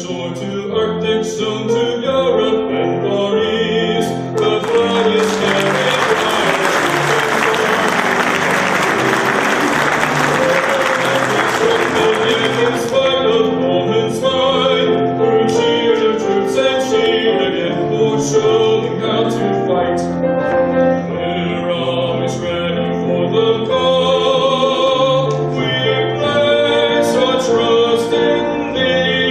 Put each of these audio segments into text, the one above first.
shore to Arctic zone to Europe and Far East. The flag is carried wide. In spite of moments mine, who cheered troops and cheered again for showing how to fight. We're always ready for the call. We place our trust in thee.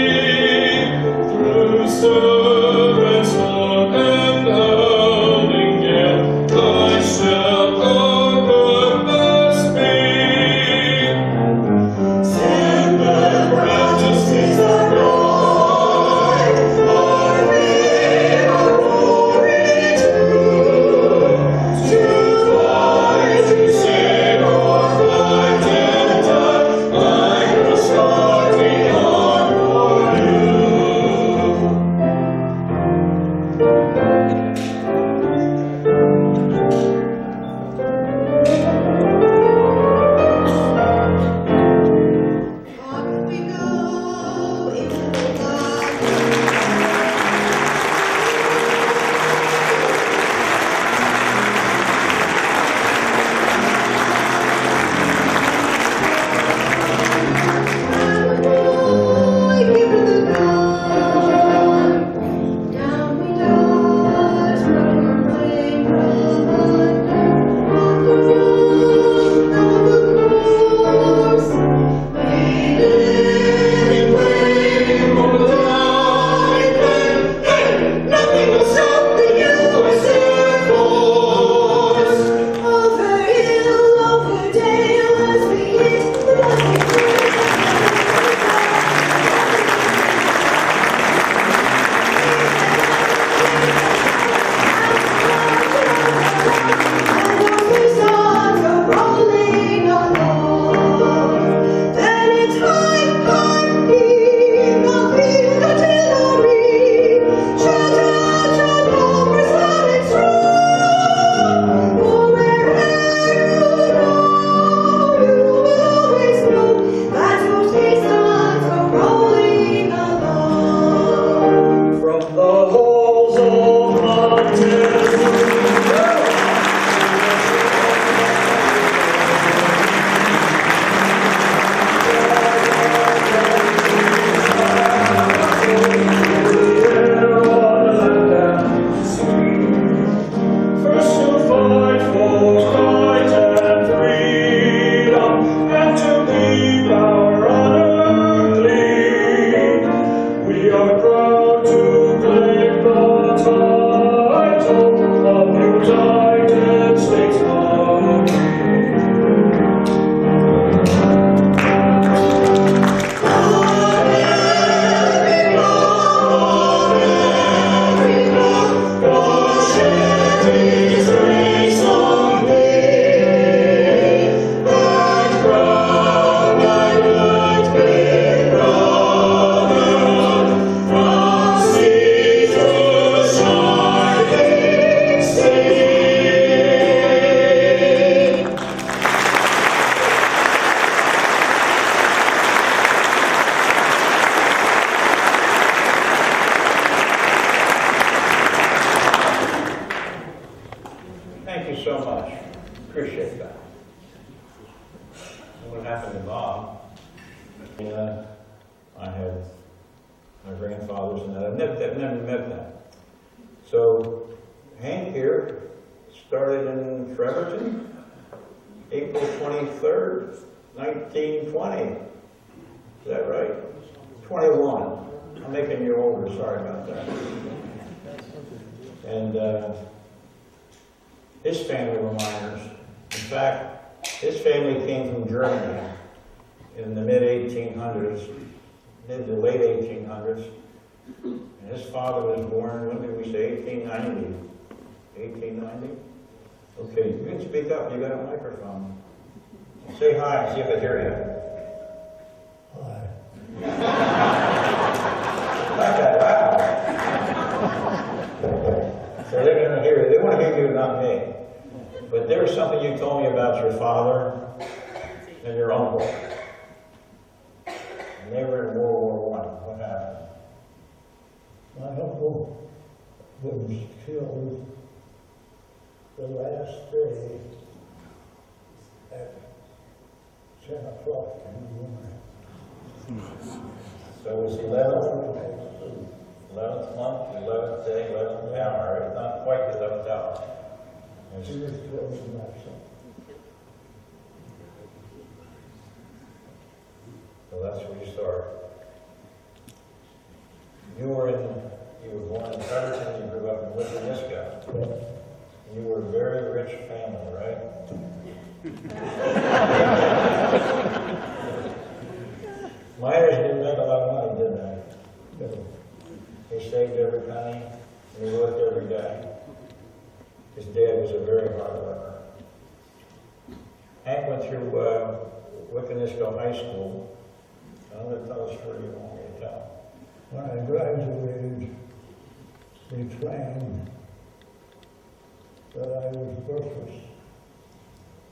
Through surf and storm and howling gale, thy shall our purpose be. Send the majesties of God, our way, our glory to fly, to sing or fight and die, like the star we are for you. Off we go into the dark. We give it the gun. Down we dart, running away from off the road, off the course. We live in brave or die, and nothing will stop the USA force. Over hill, over dale, as we hit the lucky From the halls of mountains, first to fight for right and freedom, and to keep our honor clean. We are proud to claim the title of United States Army. Thank you so much. Appreciate that. What happened to Bob? I had my grandfathers and that. I've never met them. So Hank here started in Trevorton, April 23rd, 1920. Is that right? 21. I'm making you older, sorry about that. And his family were miners. In fact, his family came from Germany in the mid-1800s, mid to late 1800s. And his father was born, when did we say, 1890? 1890? Okay, you can speak up, you got a microphone. Say hi, see if I hear you. Hi. Like that, wow. So they're going to hear you. They want to hear you, not me. But there was something you told me about your father and your uncle. And they were in World War I. What happened? Michael was killed the last day at 10 o'clock in the morning. So it was 11th month, 11th day, 11th hour, right? Not quite the 11th hour. It He was- was killed in that son. So that's where you start. You were born in Trevorton, you grew up in Wickanisco. You were a very rich family, right? Miners didn't make a lot of money, did they? No. He saved every penny, and he worked every day. His dad was a very hard worker. Hank went through Wickanisco High School. I'm going to tell a story you want me to tell. When I graduated, they claimed that I was worthless.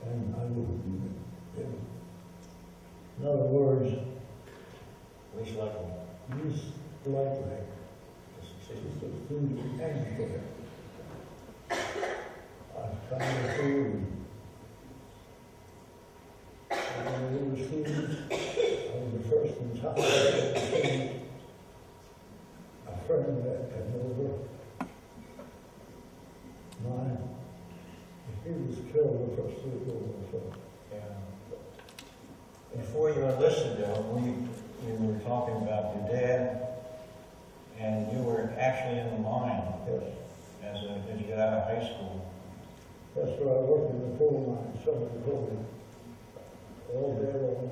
And I would, in other words, Least likely. least likely to food anywhere. I found food. And it was food. I was the first in town to see a friend that came over. Mine. He was killed the first week over. So. Yeah. Before you enlisted, though, we were talking about your dad, and you were actually in the mine Yes. as you got out of high school. That's where I worked in the coal mine, southern coal, all day long.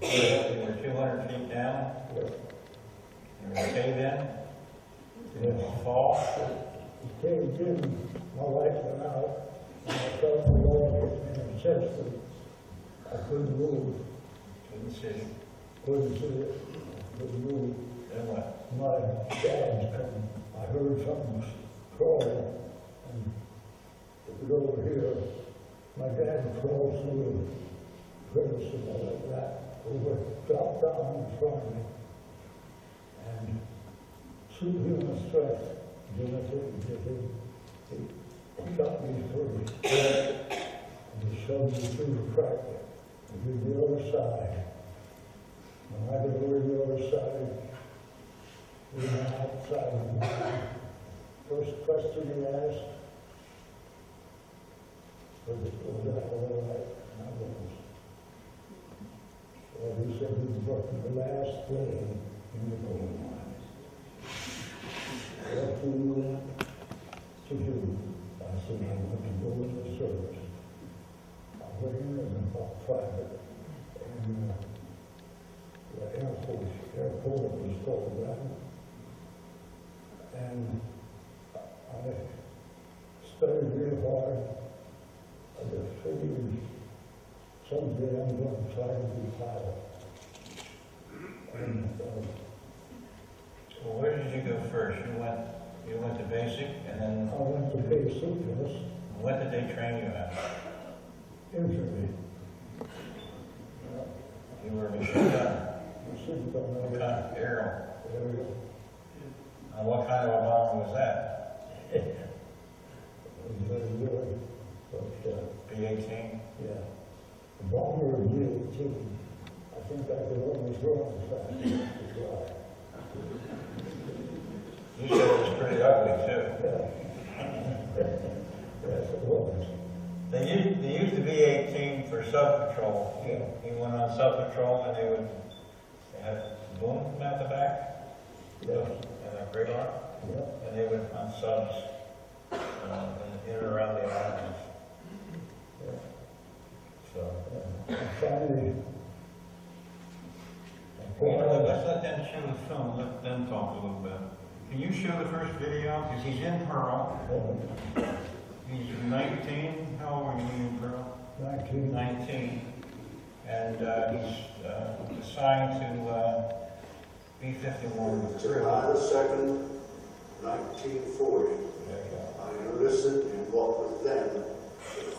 You were 200 feet down. Yes. You were caved in. Yes. Fall. He caved in, my wife went out, and I felt the wall hit me in the chest, and I couldn't move, Couldn't see. couldn't see it, couldn't move. Then what? My dad come, I heard something crawl, and it was over here. My dad crawled through the crevice and all like that, over, dropped down in front of me, and through human strength, he got me through, and he shoved me through the crack, and to the other side. When I got over the other side, we went outside of the mine. First question he asked, was that all right? And I was. Well, he said he was working the last day in the gold mine. What do you want to do? I said, I want to go in the service. I went in as a private, and the airport was closed down. And I studied real hard. I just figured someday I'm going to try to be a pilot. And Well, where did you go first? You went to basic, and then I went to basic, yes, what did they train you at? infantry. You were a machine gunner. Machine gun, What kind of aerial? area. And what kind of a bomb was that? It was very good, but, B-18? yeah. The bomber of B-18, I think I could only throw it fast enough to fly. You said it was pretty ugly, too. Yes, it was. They used the B-18 for sub-patrol. Yeah. He went on sub-patrol, and they had a boom at the back, Yes, and a radar, yeah. and they went on subs in and around the islands. Yeah. So, Finally, well, let's let them show the film, let them talk a little bit. Can you show the first video? Because he's in Pearl. He's 19. How old are you in Pearl? 19. 19. And he's assigned to B-51 July the 2nd, 1940, There you go. I enlisted in what was then the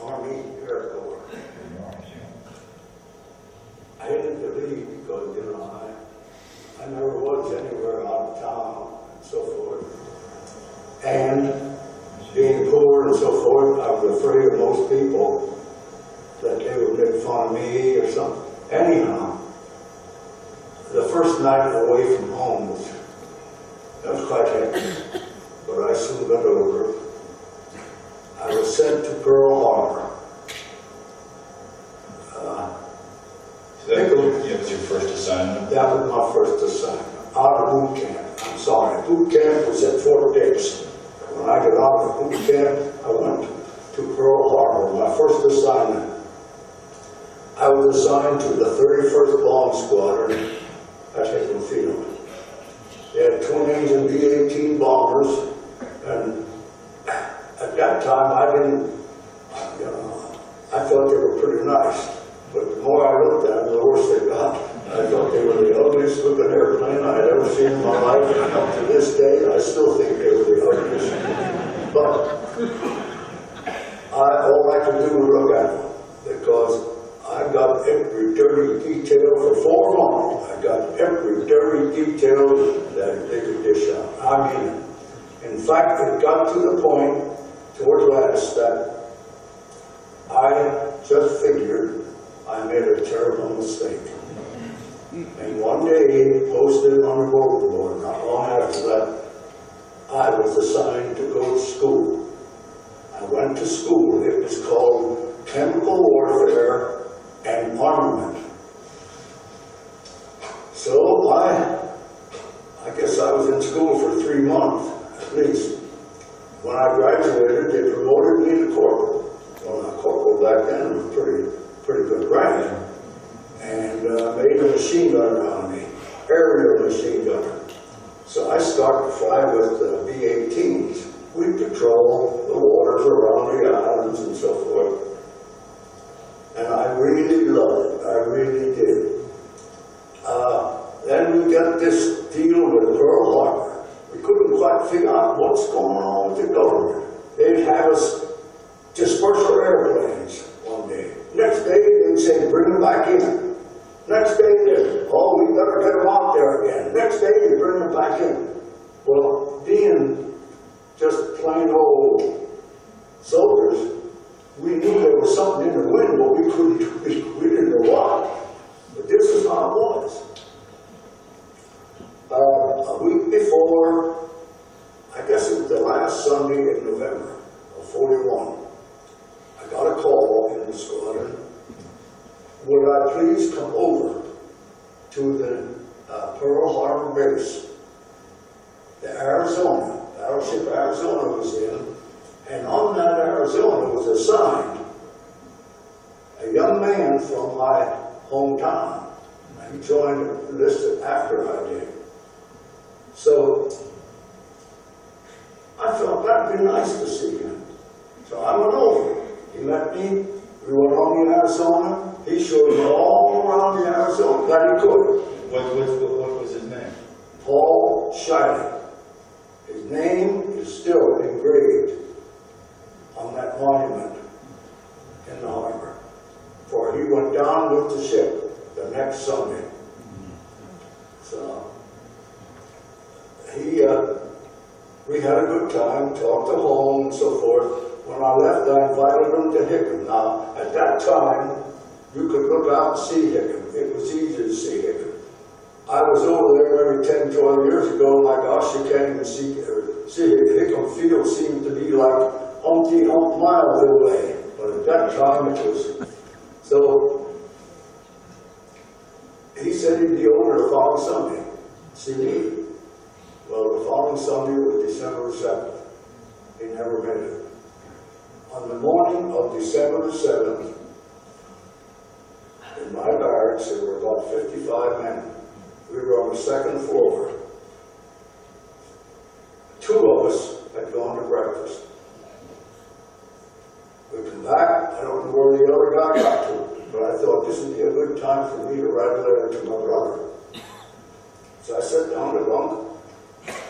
Army Air Corps. I didn't believe because, I never was anywhere out of town and so forth. And being poor and so forth, I was afraid of most people that they would make fun of me or something. Anyhow, the first night away from home was quite hectic, but I soon got over it. I was sent to Pearl Harbor. So that was your first assignment? That was my first assignment, out of boot camp. I'm sorry, boot camp was at Fort Dix. When I got out of boot camp, I went to Pearl Harbor, my first assignment. I was assigned to the 31st Bomb Squadron at Hickam Field. They had twin engine B-18 bombers, and at that time I didn't, I thought they were pretty nice. But the more I looked at them, the worse they got. I thought they were the ugliest looking airplane I had ever seen in my life. And up to this day, I still think they were the ugliest. But all I could do was look at them, because I got every dirty detail for 4 months. I got every dirty detail that they could dish out. I mean, in fact, it got to the point toward last that I just figured I made a terrible mistake. And one day, posted on the bulletin board, not long after that, I was assigned to go to school. I went to school. It was called Chemical Warfare and Armament. So I guess I was in school for 3 months, at least. When I graduated, they promoted me to corporal. Well, not corporal back then, it was pretty good rank. And made a machine gun around me, aerial machine gunner. So I started to fly with B-18s. We patrol the waters around the islands and so forth. And I really loved it, I really did. Then we got this deal with Pearl Harbor. We couldn't quite figure out what's going on with the government. They'd have us disperse our airplanes one day. Next day, they'd say, bring them back in. Next day, oh, we better get them out there again. Next day, they bring them back in. Well, being just plain old soldiers, we knew there was something in the wind, but we didn't know what. But this is how it was. A week before, I guess it was the last Sunday in November of 41, I got a call in the squadron. Would I please come over to the Pearl Harbor base? The Arizona, battleship Arizona was in, and on that Arizona was assigned a young man from my hometown. He joined, enlisted after I did. So I felt that'd be nice to see him. So I went over. He met me. We went on the Arizona. He showed me all around the Arizona that he could. What was his name? Paul Shiley. His name is still engraved on that monument in the harbor. For he went down with the ship the next Sunday. So we had a good time, talked to home and so forth. When I left, I invited him to Hickam. Now, at that time, you could look out and see Hickam. It was easy to see Hickam. I was over there maybe 10, 12 years ago, and my gosh, you can't even see Hickam Field seemed to be like umpty miles away. But at that time, it was. So, he said he'd be over the following Sunday. See me? Well, the following Sunday was December 7th. He never made it. On the morning of December 7th, in my barracks, there were about 55 men. We were on the second floor. 2 of us had gone to breakfast. We come back, I don't know where the other guy got to, but I thought this would be a good time for me to write a letter to my brother. So I sat down to bunk,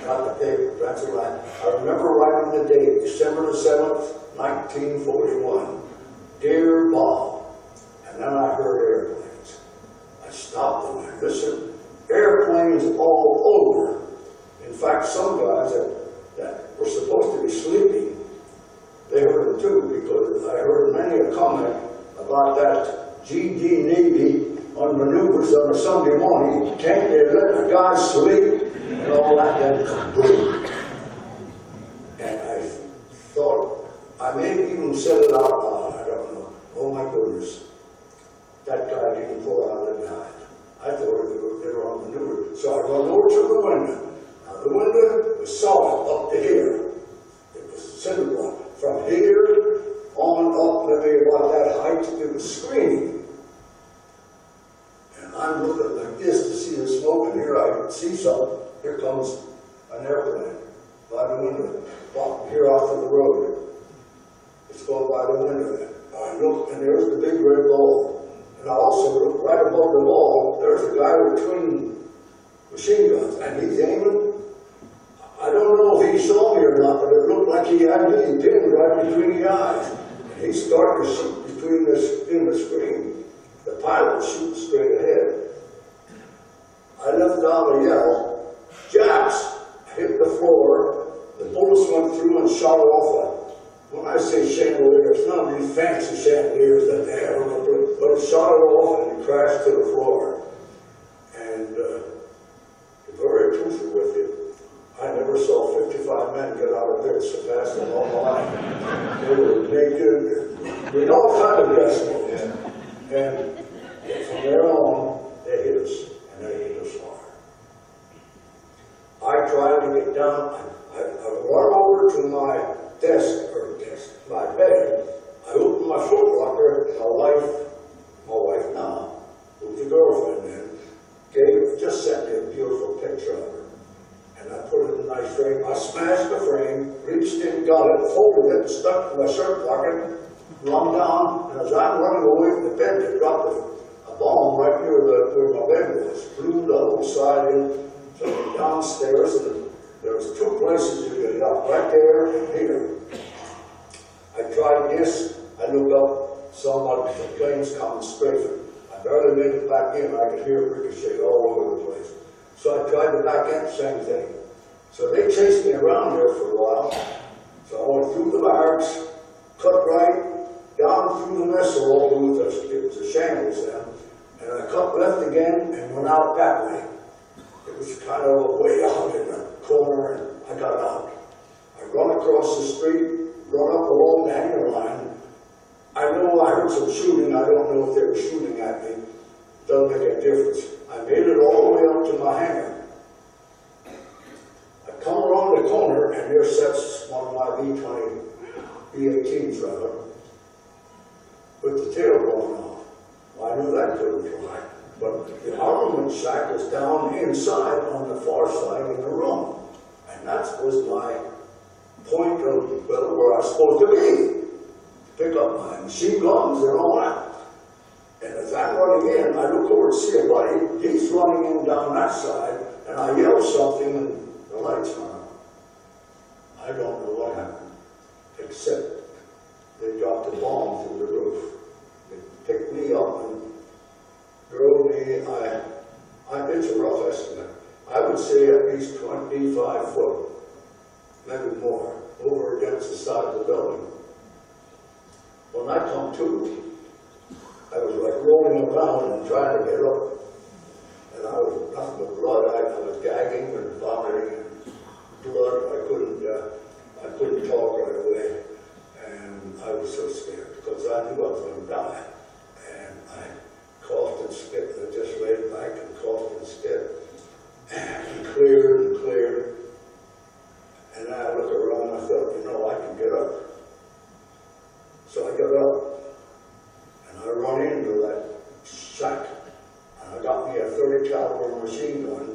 got the paper, pencil. I remember writing the date, December the 7th, 1941. Dear Bob. And then I heard airplanes. I stopped and I listened, airplanes all over. In fact, some guys that were supposed to be sleeping, they heard them too, because I heard many a comment about that GD Navy on maneuvers on a Sunday morning. Can't they let the guys sleep? And all that, then kaboom. And I thought, I may have even said it out loud, I don't know. Oh my goodness, that guy didn't pull out of the dive. I thought they were on maneuver. So I run over to the window. Now the window was solid up to here. It was cinder block. From here on up, maybe about that height, it was screening. And I'm looking like this to see the smoke, and here I see something. Here comes an airplane by the window, here off of the road. It's going by the window. I look, and there's the big red ball. And I also look right above the ball, there's a guy with twin machine guns, and he's aiming. I don't know if he saw me or not, but it looked like he had me pinned right between the eyes. And he started to shoot between in the screen. The pilot shooting straight ahead. I left out a yell. Japs! I hit the floor. The bullets went through and shot off when I say chandelier, it's not these fancy chandeliers that they have, but it shot it off and it crashed to the floor. And to be very truthful with you, I never saw 55 men get out of bed so fast in all my life. They were naked, in all kinds of dressing. And from there on, they hit us, and they hit us hard. I tried to get down. I run over to my my bed. I opened my foot locker. My wife now, who's a girlfriend then, just sent me a beautiful picture of her. And I put it in a nice frame. I smashed the frame, reached in, got it, folded it, stuck it in my shirt pocket, run down, and as I'm running away from the bed, they dropped a bomb right near where my bed was. Blew the whole side in, so I went downstairs, and there was two places you could get up, right there and here. I tried this, I looked up, saw the planes coming straight. I barely made it back in, I could hear ricochet all over the place. So I tried to back in, same thing. So they chased me around there for a while. So I went through the barracks, cut right, down through the mess hall, it was a shambles then, and I cut left again and went out that way. It was kind of way out in the corner, and I got out. I run across the street, run up along the hanger line. I know I heard some shooting. I don't know if they were shooting at me. Doesn't make a difference. I made it all the way up to my hangar. I come around the corner, and there sits one of my B-18s rather, with the tail blown off. Well, I knew that couldn't fly. But the armament shack was down inside on the far side in the room. And that was my point of, well, where I was supposed to be. Pick up my machine guns and all that. And as I'm running in, I look over to see a buddy. He's running in down that side, and I yell something, and the lights went on. I don't know what happened, except they dropped a bomb through the roof. They picked me up and drove me. It's a rough estimate. I would say at least 25 foot, maybe more, over against the side of the building. When I come to, I was like rolling around and trying to get up. And I was nothing but blood. I was gagging and vomiting and blood. I couldn't talk right away. And I was so scared because I knew I was going to die. And I coughed and spit. I just laid back and coughed and spit. And cleared and cleared. And I looked around and I thought, I can get up. So I got up. And I run into that shack. And I got me a 30 caliber machine gun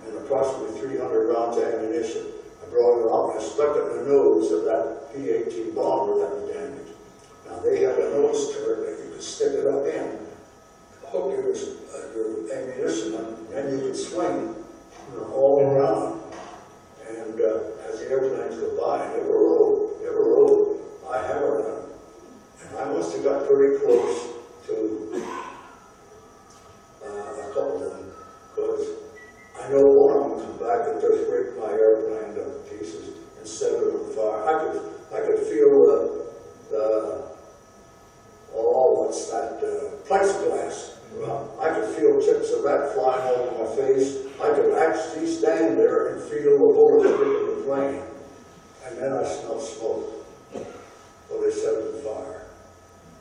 and approximately 300 rounds of ammunition. I brought it out and I stuck it in the nose of that P-18 bomber that was damaged. Now they had a nose turret that you could stick it up in, hook your ammunition, and then you could swing all around. And as the airplanes go by, they were low, I hammered them. And I must have got pretty close to a couple of them, because back and just break my airplane to pieces and set it on fire. I could feel what's that, plexiglass. Well, I could feel chips of that flying over my face. I could actually stand there and feel the bullets hitting the plane. And then I smelled smoke. Well, they set it on fire.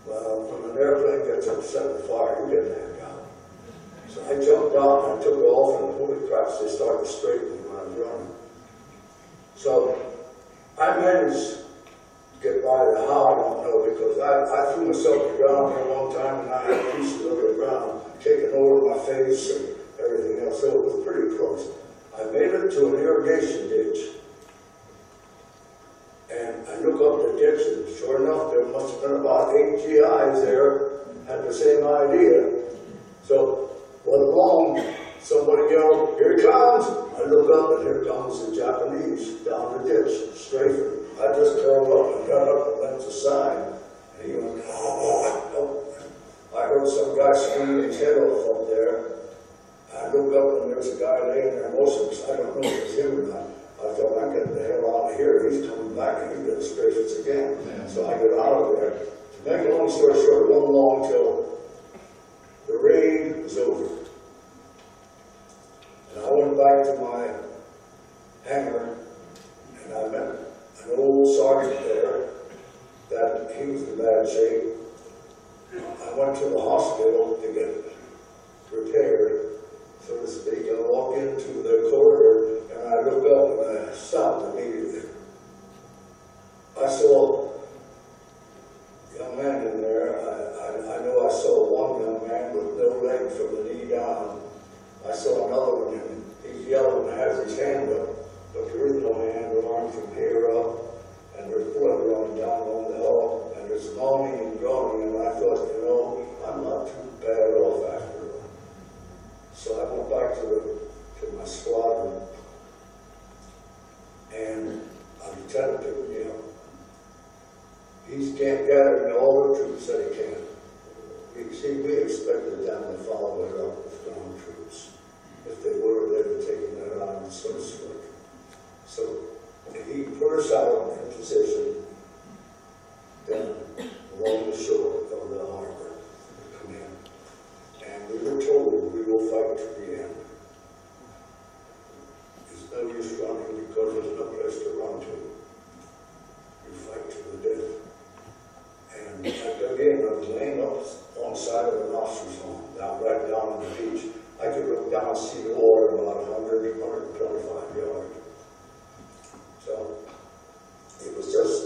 Well, when an airplane gets set on fire, you get that out. So I jumped out and I took off, and holy crap, they started straightening when I was running. So I managed to get by the how, I don't know, because I threw myself to the ground for a long time, and I had pieces of the ground taking over my face and everything else, so it was pretty close. I made it to an irrigation ditch, and I look up the ditch, and sure enough, there must have been about 8 GIs there, had the same idea. So, went along, somebody yelled, "Here he comes!" I look up, and here comes the Japanese down the ditch, strafing. I just curled up and got up and went to side, and he went, "Oh." I heard some guy screaming his head off up there. I looked up, and there's a guy laying there motionless. I don't know if it's him or not. I thought, I'm getting the hell out of here. He's coming back, and he's going to strafe us again. So I get out of there. To make a long story short, it wasn't long till the raid was over. And I went back to my hangar, and I met an old sergeant there that he was in bad shape. I went to the hospital to get repaired, so to speak. I walk into the corridor, and I look up, and I stopped immediately. I saw a young man in there. I know I saw one young man with no leg from the knee down. I saw another one, and he's yellow and has his hand up, but there is no hand or arm from here up, and there's blood running down on the hall, and there's moaning and groaning, and I thought, I'm not too bad off after all. So I went back to my squadron, and I lieutenant, he's can't gather all the troops that he can. We expected them to follow it up with ground troops. If they were, they would take that on so slick. So he put us out in position down along the shore of the harbor to come in. And we were told we will fight to the end. There's no use running because there's no place to run to. You fight to the death. And I dug in, I was laying up on the side of an officer's home, right down on the beach. I could look down and see the water about 100, 125 yards. So it was just,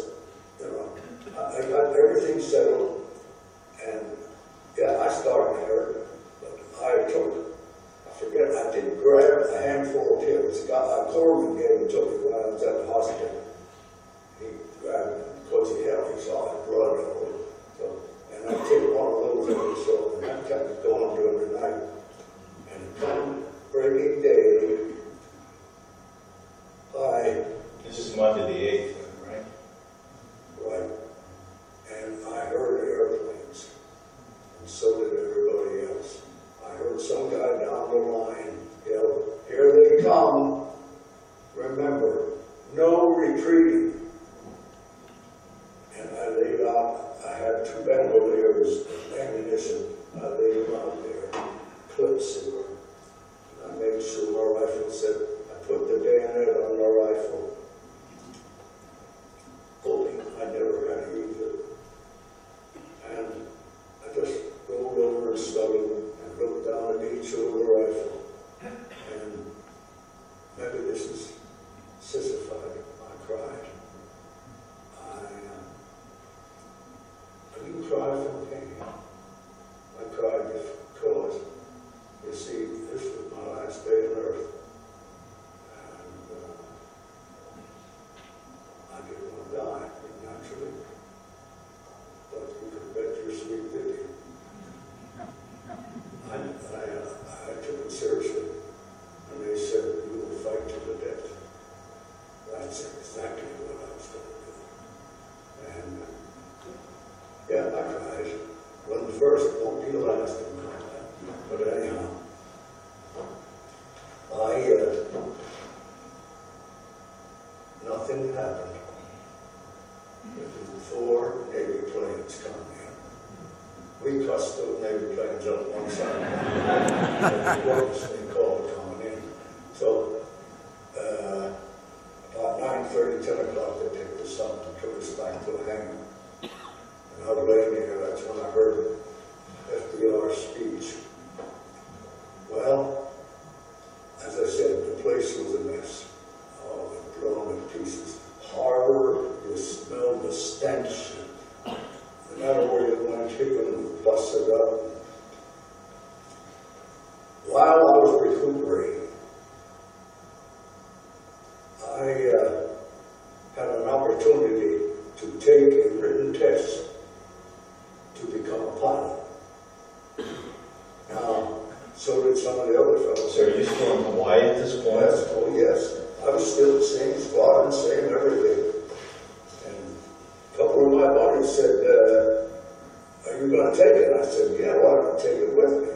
I got everything settled, and yeah, I started there, but I didn't grab a handful of pills. A corpsman gave and took it when I was at the hospital. He grabbed it because he saw it blood on it. So, and I took one of those every so, and I kept it going during the night. And come breaking day, This is Monday the 8th, right? right, and I heard airplanes, and so did everybody else. I heard some guy down the line yell, "Here they come. Remember, no retreating." And I laid out, I had 2 bandoliers of ammunition. I laid them out there, clips in them. I made sure my rifle said, I put the bayonet on the rifle, hoping I never had to use it. And I just rolled over and snuggled and looked down at each shoulder rifle. And maybe this is sissified. I cried. I didn't cry from pain. I cried because, you see, this was my last day on earth. And I didn't want to die, naturally. But you could bet your sweet Vicky. I took it seriously. And they said, "You will fight to the death." thing happened. Four Navy planes come in. We cussed those Navy planes up one side. They called it coming in. So, about 9:30, 10 o'clock, they picked us up and took us back to Heim. And I was laying there, that's when I heard FDR's speech. Well, as I said, the place was a mess. Oh, blown in pieces. Harbor, you smell the stench. No matter where you went, chicken was busted up. While I was recuperating, I had an opportunity to take a written test to become a pilot. Now, so did some of the other fellows. So are you still in Hawaii at this point? Yes, oh yes. I was still the same squadron, same everything. And a couple of my buddies said, are you going to take it? I said, yeah, why don't you take it with me?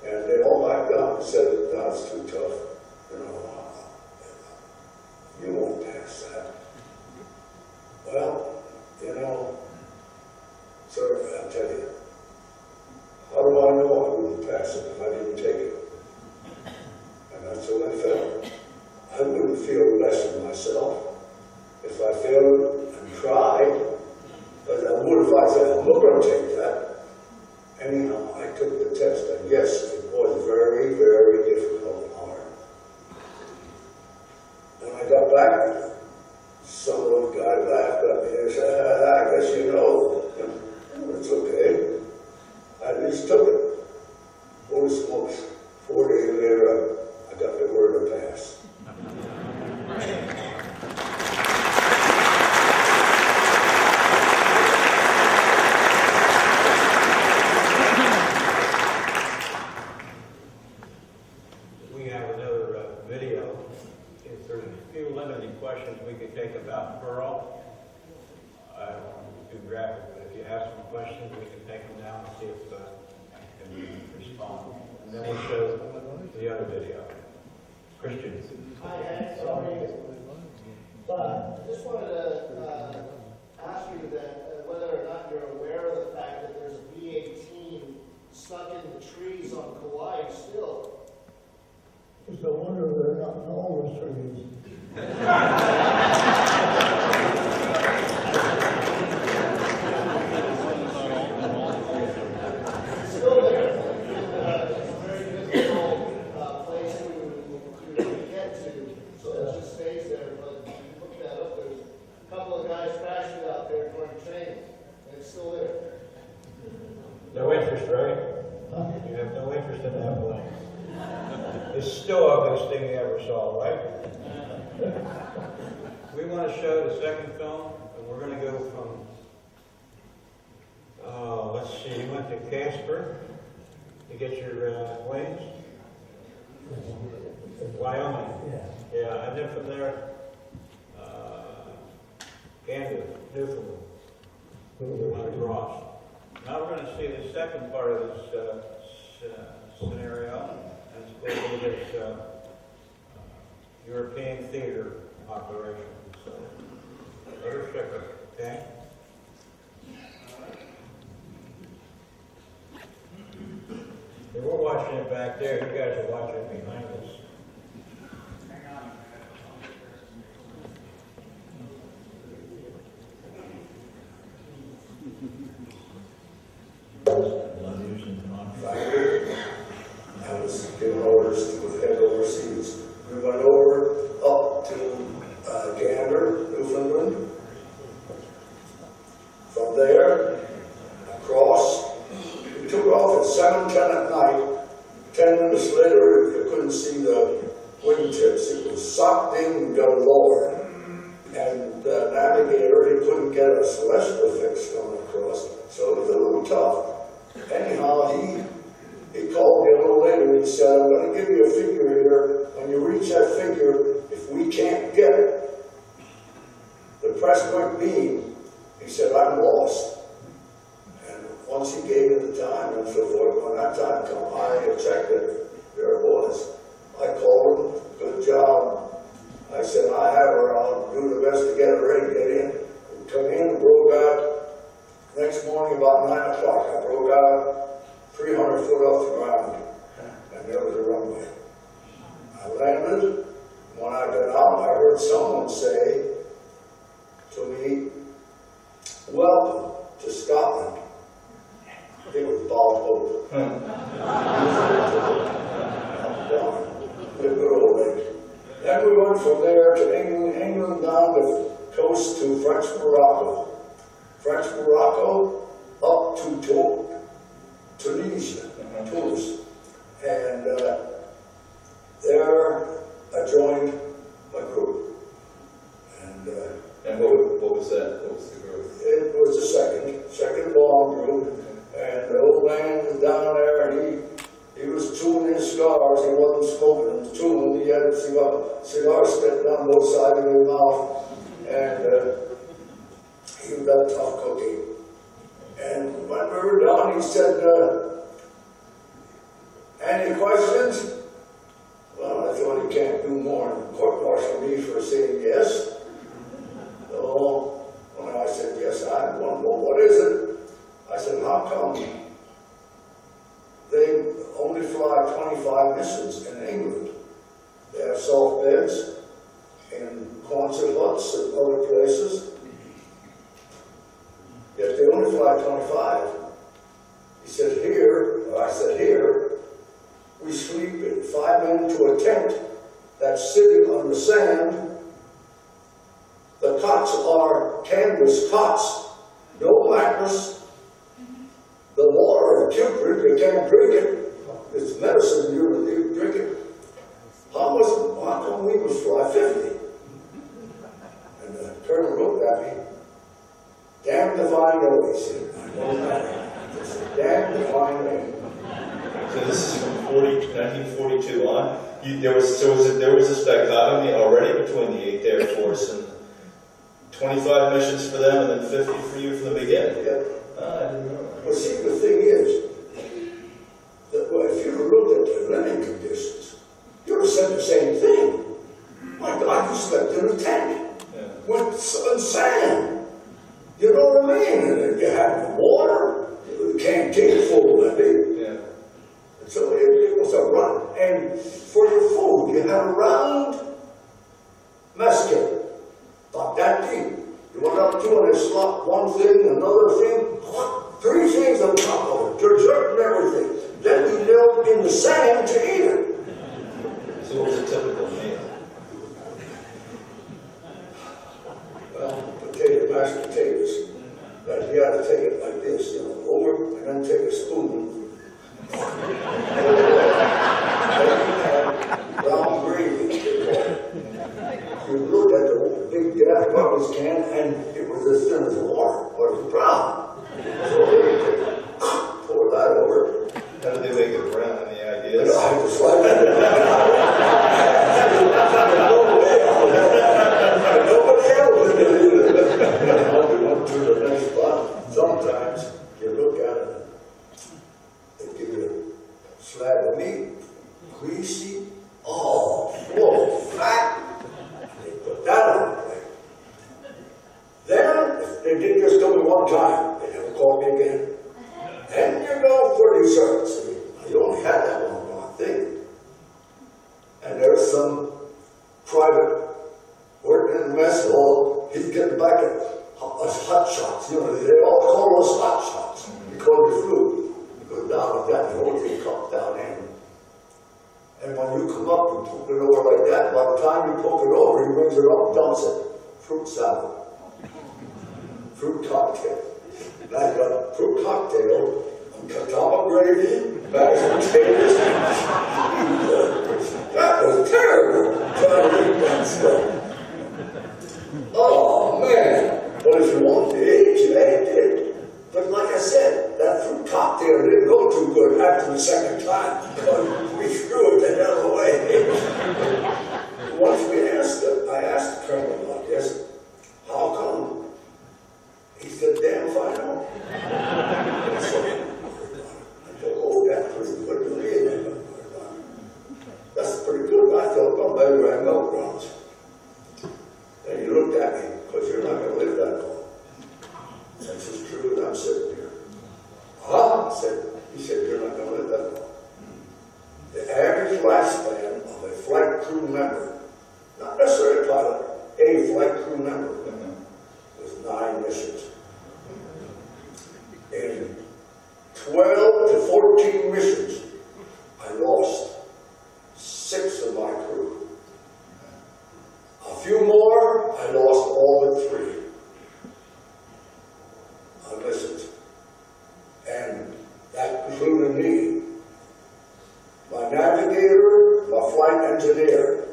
And they all backed up and said, no, it's too tough. You know, you won't pass that. Well, you know, sir, I'll tell you, how do I know I wouldn't pass it if I didn't take it? And that's what I felt. I wouldn't feel less of myself if I failed and tried, but I would if I said, I'm not going to take that. Anyhow, I took the test, and yes, it was very, very difficult and hard. When I got back, some of those guys laughed at me and said, I guess you know. It's okay. I just took it. Holy smokes. 4 days later, I got the word to pass. We have another video. If there's a few limited questions we could take about Pearl, I don't want to be too graphic, but if you have some questions, we can take them down and see if I can respond. And then we'll show the other video. Christian. Hi, Ed, sorry. Just wanted to ask you that whether or not you're aware of the fact that there's a B-18 stuck in the trees on Kauai still. It's no wonder they're not in all the trees. It's still there. It's a very difficult place to get to, so it just stays there. But if you look that up, there's a couple of guys crashed it out there during training, and it's still there. No interest, right? You have no interest in that plane. It's still the ugliest thing you ever saw, right? We want to show the second film, and we're going to go from, let's see, you went to Casper to get your wings? Wyoming. Yeah, and then from there, Gander, Newfoundland. We went across. Now we're going to see the second part of this scenario, and it's going to be this European theater operation. So, let her check it, okay? And we're watching it back there. You guys are watching it behind us. I was given orders to head overseas. We went over up to Gander, Newfoundland. From there, across. We took off at 7:10 at night. 10 minutes later, you couldn't see the wingtips. It was sucked in galore. And the navigator, he couldn't get a celestial fix going across. So it was a little tough. Anyhow, he called me a little later and he said, I'm going to give you a figure here. When you reach that figure, if we can't get the Prestwick beam, he said, I'm lost. And once he gave me the time and so forth, when that time come, I checked it. There it was. I called him. Good job. I said, I have her. I'll do the best to get her I heard someone say to me, "Welcome to Scotland." It was Bob Hope. Good old days. Then we went from there to England down the coast to French Morocco. French Morocco up to Tunisia, Tunis. And there I joined my group. And what was that? What was the group? It was the second bomb group. And the old man was down there, and he was tuning his cigars. He wasn't smoking, he was tuning. He had a cigar spit down both sides of his mouth. And he was that tough cookie. And when we were done, he said, "Any questions?" Well, I thought he can't do more than court-martial me for saying yes. So when I said yes, I had one more. "What is it?" I said, "How come they only fly 25 missions in England? They have salt beds in Quonset huts and other places. Yet they only fly 25. He said, I said, "Here, we sleep in 5 men to a tent that's sitting on the sand. The cots are canvas cots, no mattress. The water is putrid, you can't drink it. It's medicine, you drink it. How come we must fly 50? And the colonel looked at me. "Damn if I know," he said. "I know that. It's a damn if I know." So this is from 1942 on. There was this dichotomy already between the 8th Air Force and 25 missions for them and then 50 for you from the beginning. Yeah. I didn't know. Well, see, the thing is, that if you looked at the living conditions, you would have said the same thing. My God, you slept in a tent with sand. You know what I mean? And you had water, you can't take full living. Yeah. So it was a run. And for your food, you had a round mess kit, about that deep. You went up to it and slopped one thing, another thing, 3 things on top of it, dessert and everything. Then you knelt in the sand to eat it. So what was a typical meal? Well, mashed potatoes. But you got to take it like this, over, and then take a spoon. Brown gravy. You look at the big gas garbage can, and it was as thin as water, but it was brown. So they pour that over. How did they make it brown? Any ideas? I just like that. Nobody else did it either. We went to the next spot. Sometimes you look at it, they give you a slab of meat, greasy, full of fat. They put that on the plate. Then, if they did this to me one time, they never called me again. And you go for desserts. You only had that one thing. And there's some private working in the mess hall. He's getting back at us hot shots. They all call us hot shots because the food. You go down like that, the whole thing comes down in. And when you come up and poke it over like that, by the time you poke it over, he brings it up, dumps it. Fruit salad. Fruit cocktail. Like a fruit cocktail, katama gravy, mashed potatoes. That was terrible, trying to eat that stuff. Oh, man. But if you want to eat, you ate it. But like I said, that fruit cocktail didn't go too good after the second time. We threw it the hell away. Once I asked the colonel about this, how come? He said, damn if I know. I said, oh, that's pretty good to me. That's pretty good. I thought, well, maybe I have milk runs. And he looked at me, because you're not going to live that long. That's as true as I'm sitting here. Huh? He said, you're not going to live that long. The average lifespan of a flight crew member not necessarily a pilot, a flight crew member, with 9 missions. In 12 to 14 missions, I lost 6 of my crew. A few more, I lost all but 3 on missions. And that included me. My navigator, my flight engineer,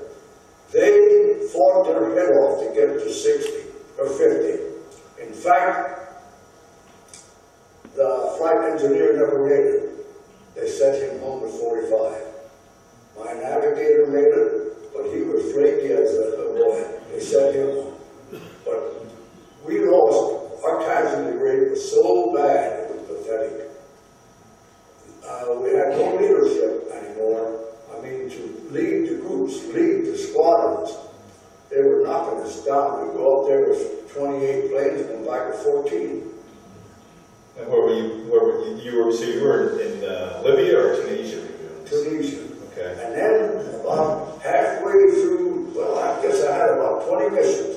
they fought their head off to get to 60 or 50. In fact, the flight engineer never made it. They sent him home with 45. My navigator made it, but he was flaky as a boy. They sent him home. But we lost. Our casualty rate was so bad, it was pathetic. We had no leadership anymore. I mean, to lead the groups, lead the squadrons. They were knocking us down. We go up there with 28 planes and come back with 14. And where were you? So you were in Libya or Tunisia? Tunisia. Okay. And then about halfway through, well, I guess I had about 20 missions.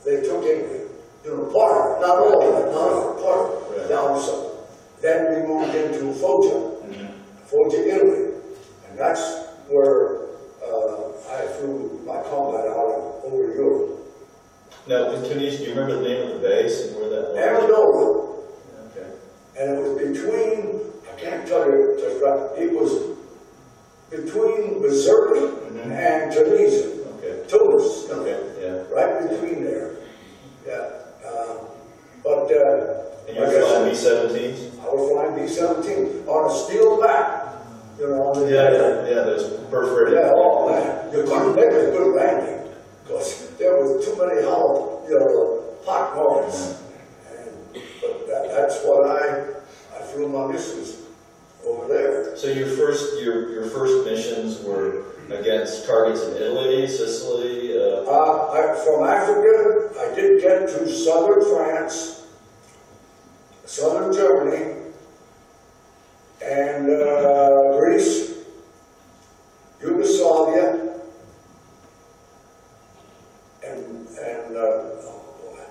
They took England, part, not all of it, not part, down some. Then we moved into Foggia, Foggia, Italy. And that's where I flew my combat out over Europe. Now, in Tunisia, do you remember the name of the base and where that was? Amadora. Okay. And it was between, I can't tell you just right, it was between Missouri and Tunisia. Okay. Tunis. Okay, yeah. Right between there. Yeah. And you were flying B-17s? I was flying B-17 on a steel back. Yeah, those perforated. Yeah, all that. You couldn't make a good landing because there was too many hollow, hot marks. But that's what I flew my missions over there. So your first missions were against targets in Italy, Sicily? From Africa, I did get to southern France, southern Germany, and Greece, Yugoslavia, and oh boy,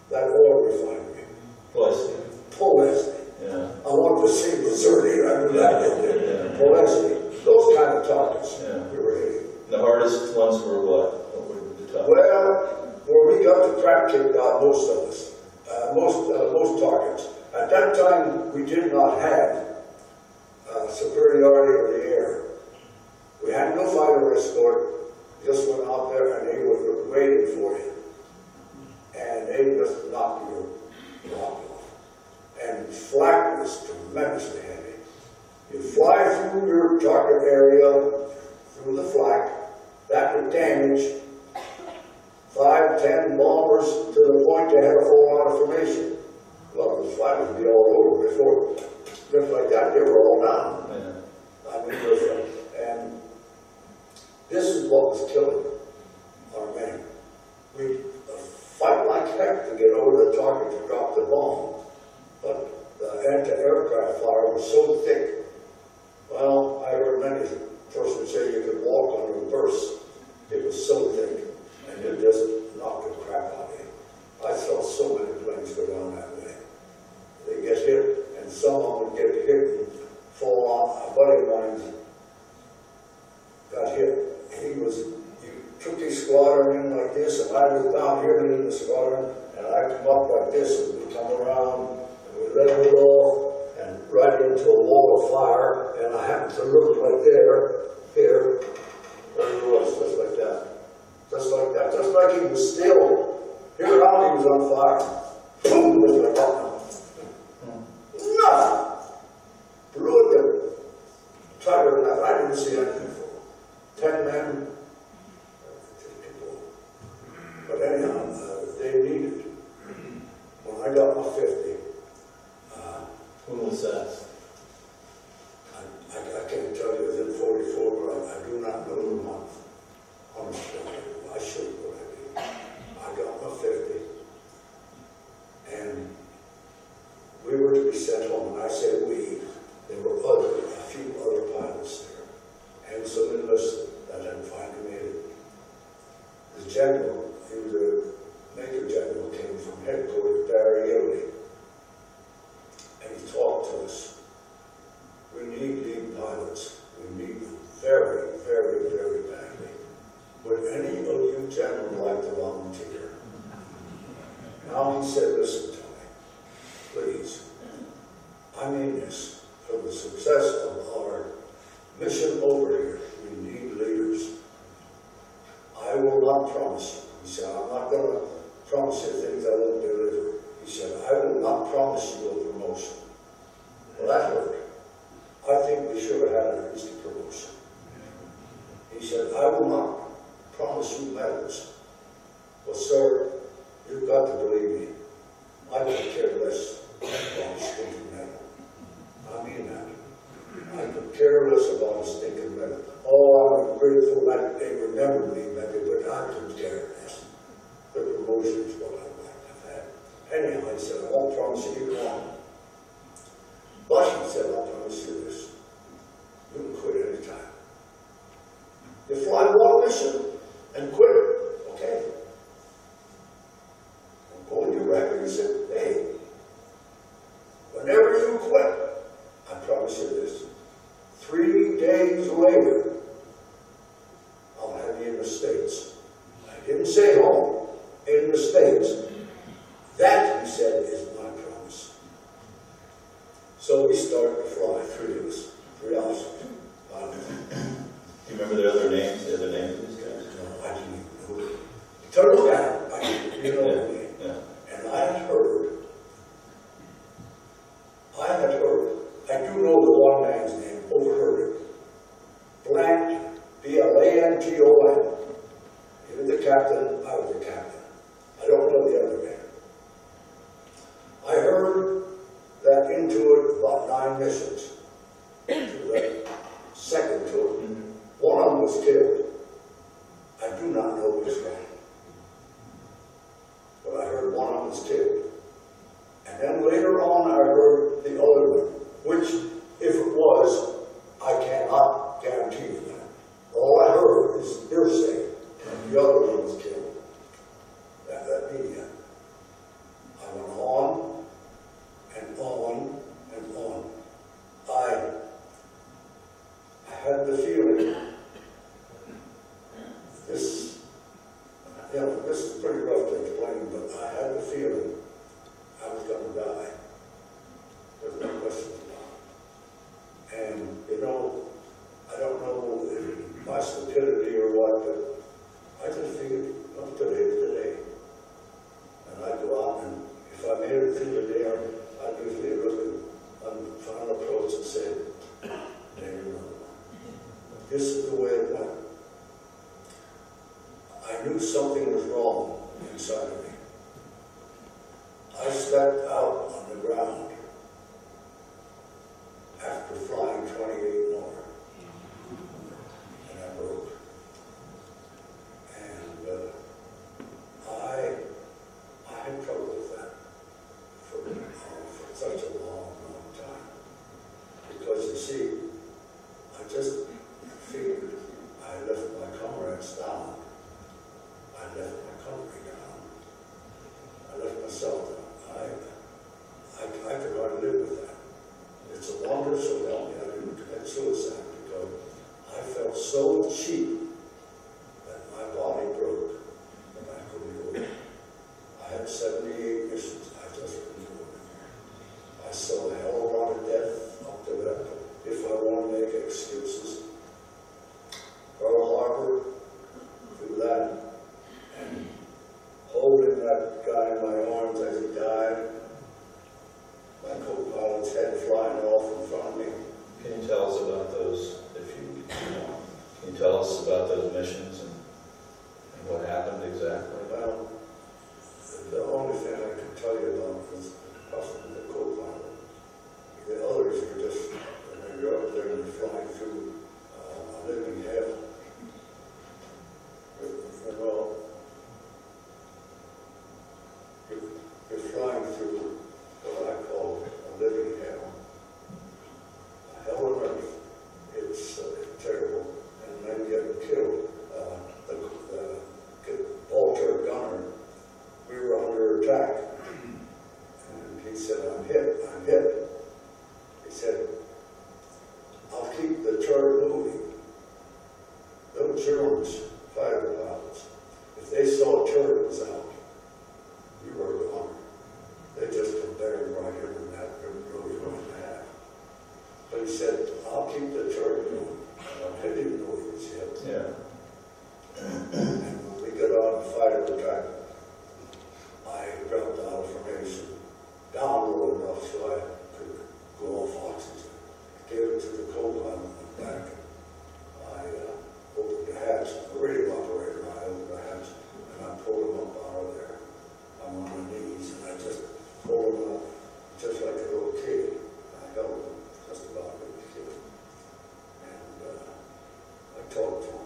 that oil refinery. Polesny. Yeah. I wanted to say Missouri, I knew that in there. Polesny. Those kind of targets we were hitting. The hardest ones were what? What were the toughest? Well, where we got the crap kicked out, most of us, most targets. At that time, we did not have superiority of the air. We had no fighter escort. Just went out there and they were waiting for you. And they just knocked your block off. And flak was tremendously heavy. You fly through your target area, through the flak, that would damage 5, 10 bombers to the point they had a whole lot of formation. Well, the flak would be all over before, just like that, they were all down. I mean, and this is what was killing our men. We fight like heck to get over the target to drop the bomb. But the anti-aircraft fire was so thick. Well, I heard many persons say you could walk on a burst. It was so thick, and it just knocked the crap out of you. I saw so many planes go down that way. They get hit, and some of them would get hit and fall off. A buddy of mine got hit. He took his squadron in like this, and I was down here in the squadron, and I come up like this, and we come around, and we let it off, and right into a wall of fire, and I happened to look right there, here he was, just like that. Just like that. Just like he was still, here around he was on fire. Boom, just like that. Nothing. Blew it. Tiger enough. I didn't see anything for 10 men. But anyhow, they needed. When I got my 50, When was that? I can't tell you, it was in 44, but I do not know the month. Honestly, I should, but I didn't. I got my 50, and not promise. He said, I'm not going to promise you things I won't deliver. He said, I will not promise you a promotion. Well, that hurt. I think we should have had at least a promotion. He said, I will not promise you medals. Well, sir, you've got to believe me. I could care less about a stinking medal. I mean that. I could care less about a stinking medal. Oh, I'm grateful that they remembered me, maybe, but I could care less. The promotion is what I'd like to have had. Anyhow, I said, I won't promise you you're wrong. But he said, I'll promise you this. You can quit any time. You fly one mission and quit it. Okay. I'm pulling your record. He said, hey, whenever you quit, I promise you this. 3 days later, I'll have you in the States. I didn't say home, in the States. That, he said, is my promise. So we started to fly, 3 of us, 3 officers. You remember the other names of these guys? No, I didn't even know. Turtle down, I didn't, you know what I mean? Yeah. And I had heard, I do know the one man's name, overheard it. Blanton, Blanton. He was the captain, I was the captain. I don't know the other man. I heard that into it about 9 missions. To the second tour. One of them was killed. I do not know which one. But I heard one of them was killed. And then later on I heard the other one, which, if it was, I cannot guarantee you that. All I heard is hearsay, and the other one was killed. That media. I went on and on and on. I had the feeling, this is pretty rough to explain, but I had the feeling I was going to die. There's no question about it. And, I don't know if my stupidity or what, but I just figured, today is the day. And I'd go out, and if I made it through the day, I'd usually look on the final approach and say, there you go. This is the way it went. I knew something was wrong inside of me. I stepped out on the ground after flying 28 more, and I broke. And I had trouble with that for such a long, long time. Because you see, I just figured I left my comrades down. I left my country down. I left myself down. I could I dropped out of formation down low enough so I could go off oxygen. Gave it to the co-pilot and back. I opened the hatch, the radio operator, I opened the hatch, and I pulled him up out of there. I'm on my knees, and I just pulled him up, just like a little kid. I held him, just about like a kid. And I talked to him.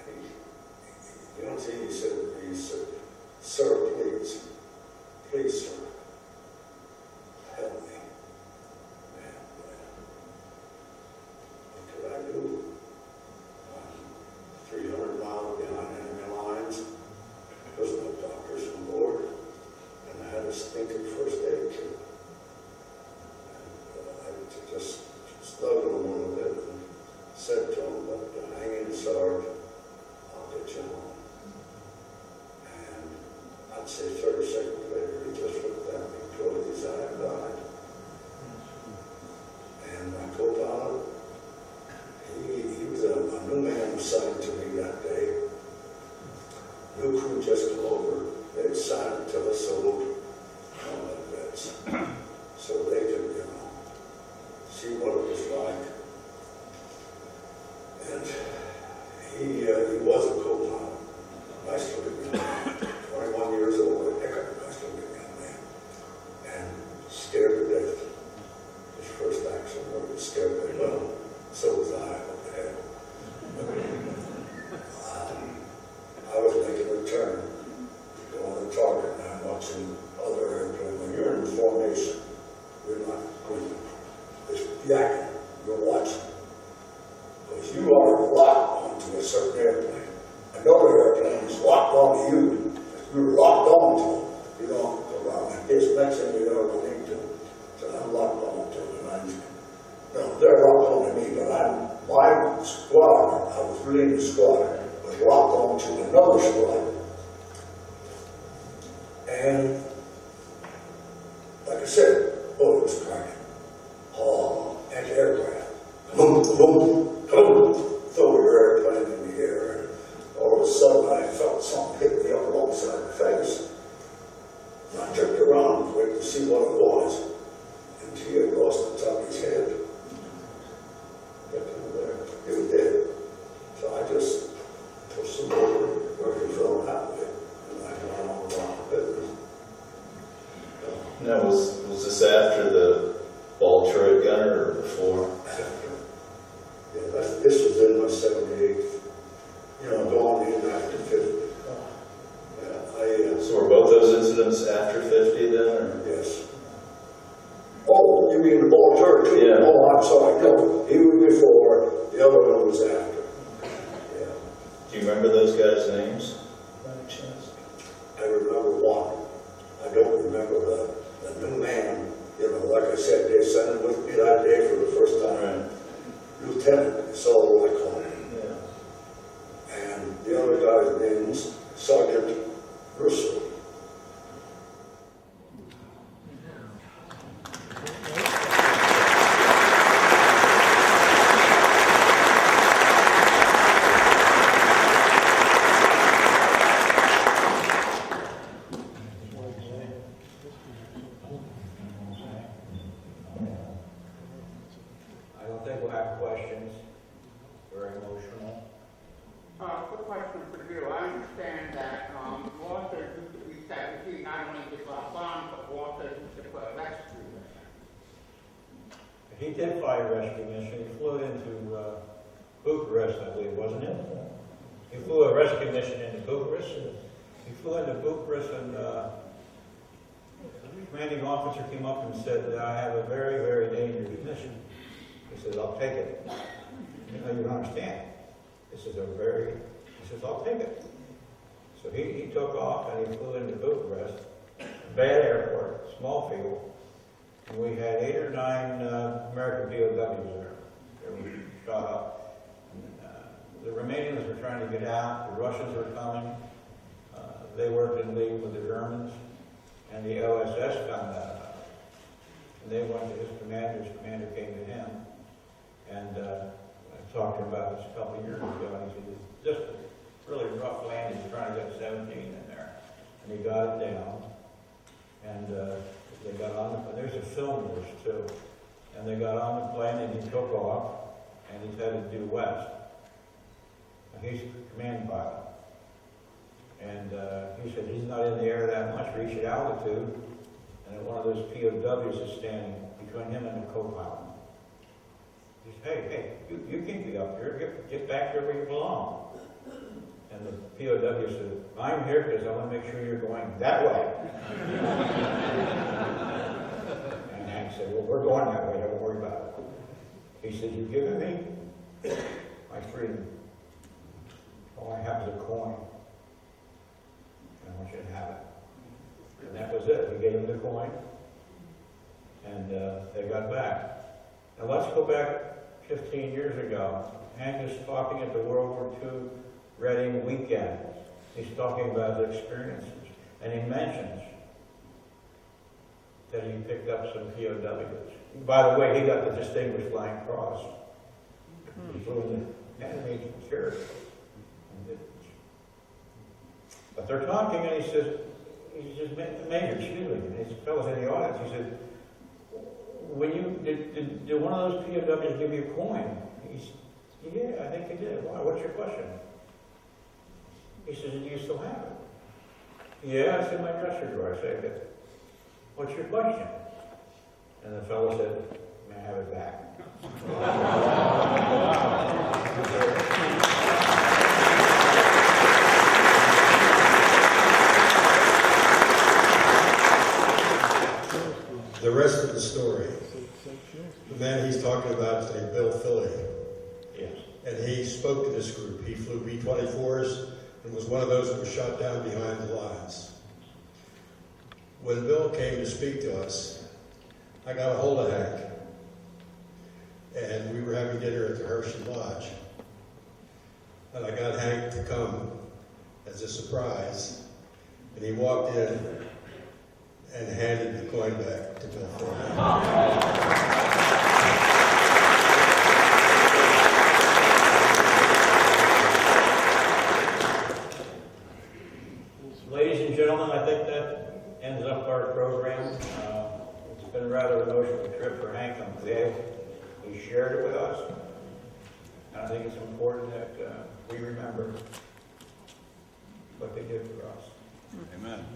And you know, he said, sir, please, sir, help me. And what could I do? 300 miles behind enemy lines. There was no doctors on board. And I had a stinking first aid kit. And I just snuggled him a little bit and said to him, but hang in, Sarge, I'll get you home. And I'd say 30 seconds later, he just looked at me, closed his eye, and died. And my co-pilot, he was a new man assigned to me that day. New crew just come over. They'd signed to us so vets, so they could, see what it was like. And he was a co-pilot. Nice looking man, 21 years old, nice looking young man, and scared to death. His first action was scared to death. Well, so was I. What the hell? I was making a turn, going to target, and I'm watching other airplanes. When you're in formation, you're not going. It's yakking. You're watching. Because you are locked onto a certain airplane. Another airplane is locked onto you. You're locked onto them. You don't go around like this. Next thing you know, you need to. So I'm locked onto them. No, they're locked onto me, but my squad, I was leading the squad, was locked onto another squad. And, like I said, bullets cracking. Oh, anti-aircraft. Boom, boom, boom. Throw your airplane in the air. And all of a sudden, I felt something hit me up alongside the face. And I turned around quick to see what it was. And he had lost the top of his head. Got him there. He was dead. So I just pushed him over where he fell that way. And I went on about the business. Now, was this after the ball turret gunner or before? Yeah, this was in my 78th. Going in after 50. Yeah, So were both those incidents after 50 then? Or? yes. Oh, you mean the ball turret too? Yeah. Oh, I'm sorry. No, he was before, the other one was after. Yeah. Do you remember those guys' names? By any chance? I remember one. I don't remember the new man. Like I said, they sent him with me that day for the first time. Right. Lieutenant, that's all I call him. Yeah. And the other guy's name was Sergeant Russell. I don't think we'll have questions. Very emotional. Quick question for you. I understand that Walter used to be set, he not only did bombs, but Walter used to put rescue. He did fly a rescue mission. He flew into Bucharest, I believe, wasn't it? He flew a rescue mission into Bucharest. He flew into Bucharest, and the commanding officer came up and said, I have a very, very dangerous mission. He says, I'll take it. You don't understand. He says, I'll take it. So he took off and he flew into Bucharest, bad airport, small field. And we had 8 or 9 American POWs there. They were shot up. And, the Romanians were trying to get out. The Russians were coming. They worked in league with the Germans. And the OSS found that out. And they went to his commander. His commander came to him. And I talked to him about this a couple of years ago. And he said, it's just a really rough landing. He's trying to get 17 in there. and he got it down. And they got on the, there's a film of this too. And they got on the plane and he took off and he's headed due west. And he's a command pilot. And he said he's not in the air that much, reaching altitude. And one of those POWs is standing between him and the co-pilot. He said, hey, you can't be up here. Get back here where you belong. And the POW said, I'm here because I want to make sure you're going that way. And Hank said, well, we're going that way. Don't worry about it. He said, you've given me my freedom. All I have is a coin. And I want you to have it. And that was it. We gave him the coin. And they got back. Now let's go back 15 years ago. Hank is talking at the World War II Reading weekend. He's talking about his experiences. And he mentions that he picked up some POWs. By the way, he got the Distinguished Flying Cross. He flew in the enemy territory. But they're talking, and he says, Major, excuse me, and his fellows in the audience, he said, when you, did one of those POWs give you a coin? He said, yeah, I think he did. Why? What's your question? He says, do you still have it? Yeah, it's in my dresser drawer. I said, what's your question? And the fellow said, may I have it back? The rest of the story. The man he's talking about is named Bill Philly. Yes. And he spoke to this group. He flew B-24s and was one of those that was shot down behind the lines. When Bill came to speak to us, I got a hold of Hank. And we were having dinner at the Hershey Lodge. And I got Hank to come as a surprise. And he walked in and handed the coin back to Bill Philly. Ladies and gentlemen, I think that ends up our program. It's been a rather emotional trip for Hank. I'm glad he shared it with us. And I think it's important that we remember what they did for us. Amen.